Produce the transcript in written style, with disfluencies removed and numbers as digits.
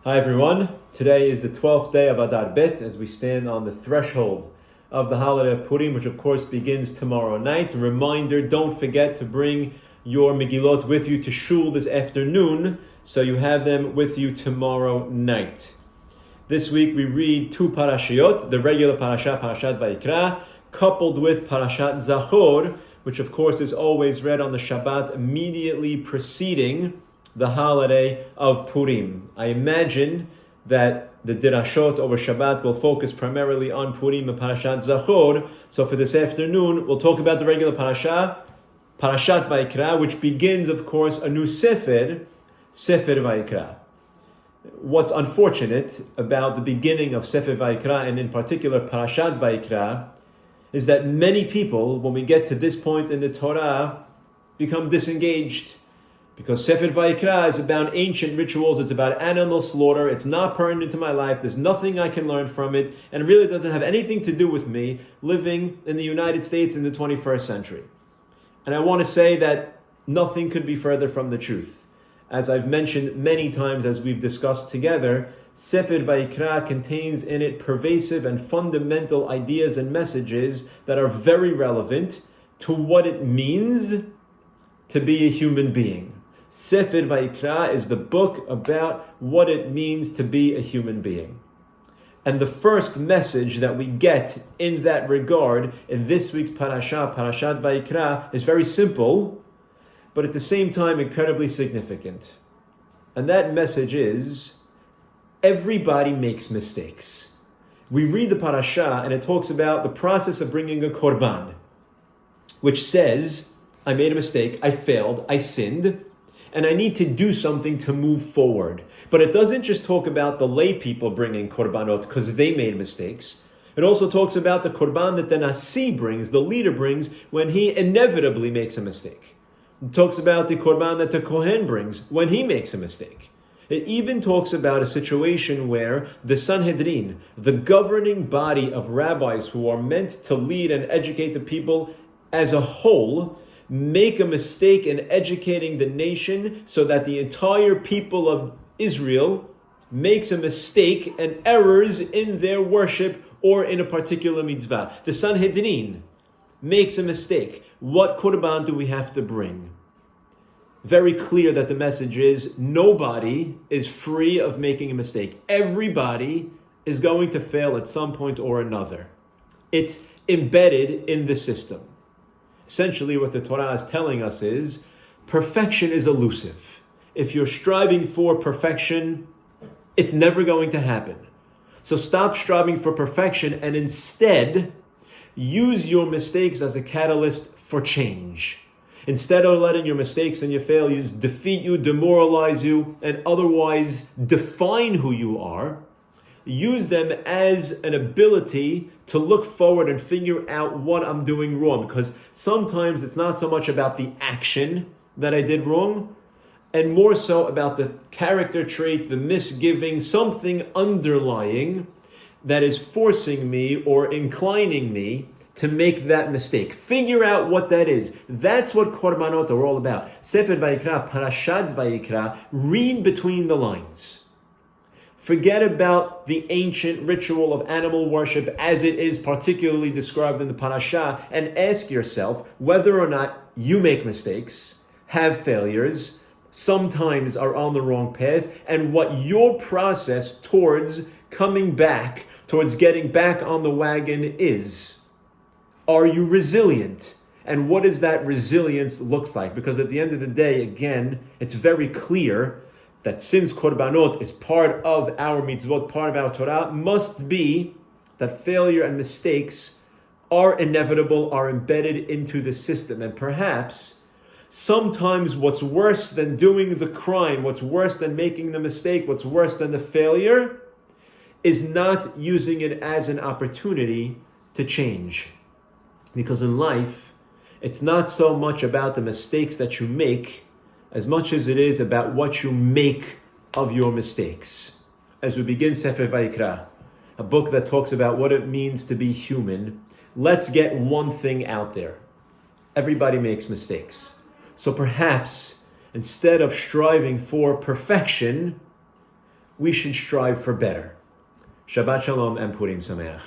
Hi everyone, today is the 12th day of Adar Bet as we stand on the threshold of the holiday of Purim, which of course begins tomorrow night. A reminder, don't forget to bring your Megillot with you to shul this afternoon, so you have them with you tomorrow night. This week we read two parashiyot, the regular parasha, Perashat Vayiqra, coupled with Perashat Zachor, which of course is always read on the Shabbat immediately preceding the holiday of Purim. I imagine that the dirashot over Shabbat will focus primarily on Purim and Parashat Zachor. So for this afternoon, we'll talk about the regular parasha, Perashat Vayiqra, which begins, of course, a new Sefer Vayiqra. What's unfortunate about the beginning of Sefer Vayiqra, and in particular Perashat Vayiqra, is that many people, when we get to this point in the Torah, become disengaged. Because Sefer Vayiqra is about ancient rituals, it's about animal slaughter, it's not pertinent to my life, there's nothing I can learn from it, and it really doesn't have anything to do with me living in the United States in the 21st century. And I want to say that nothing could be further from the truth. As I've mentioned many times as we've discussed together, Sefer Vayiqra contains in it pervasive and fundamental ideas and messages that are very relevant to what it means to be a human being. Sefer Vayiqra is the book about what it means to be a human being. And the first message that we get in that regard in this week's parasha, Perashat Vayiqra, is very simple, but at the same time incredibly significant. And that message is, everybody makes mistakes. We read the parasha and it talks about the process of bringing a korban, which says, I made a mistake, I failed, I sinned, and I need to do something to move forward. But it doesn't just talk about the lay people bringing korbanot because they made mistakes. It also talks about the korban that the nasi brings, the leader brings, when he inevitably makes a mistake. It talks about the korban that the kohen brings when he makes a mistake. It even talks about a situation where the Sanhedrin, the governing body of rabbis who are meant to lead and educate the people as a whole, make a mistake in educating the nation so that the entire people of Israel makes a mistake and errors in their worship or in a particular mitzvah. The Sanhedrin makes a mistake. What korban do we have to bring? Very clear that the message is nobody is free of making a mistake. Everybody is going to fail at some point or another. It's embedded in the system. Essentially, what the Torah is telling us is perfection is elusive. If you're striving for perfection, it's never going to happen. So stop striving for perfection and instead use your mistakes as a catalyst for change. Instead of letting your mistakes and your failures defeat you, demoralize you, and otherwise define who you are, use them as an ability to look forward and figure out what I'm doing wrong. Because sometimes it's not so much about the action that I did wrong, and more so about the character trait, the misgiving, something underlying that is forcing me or inclining me to make that mistake. Figure out what that is. That's what korbanot are all about. Sefer Vayiqra, Perashat Vayiqra, read between the lines. Forget about the ancient ritual of animal worship as it is particularly described in the parasha and ask yourself whether or not you make mistakes, have failures, sometimes are on the wrong path, and what your process towards coming back, towards getting back on the wagon is. Are you resilient? And what does that resilience looks like? Because at the end of the day, again, it's very clear that since korbanot is part of our mitzvot, part of our Torah, must be that failure and mistakes are inevitable, are embedded into the system. And perhaps sometimes what's worse than doing the crime, what's worse than making the mistake, what's worse than the failure, is not using it as an opportunity to change. Because in life, it's not so much about the mistakes that you make as much as it is about what you make of your mistakes. As we begin Sefer Vayiqra, a book that talks about what it means to be human, let's get one thing out there. Everybody makes mistakes. So perhaps, instead of striving for perfection, we should strive for better. Shabbat Shalom and Purim Sameach.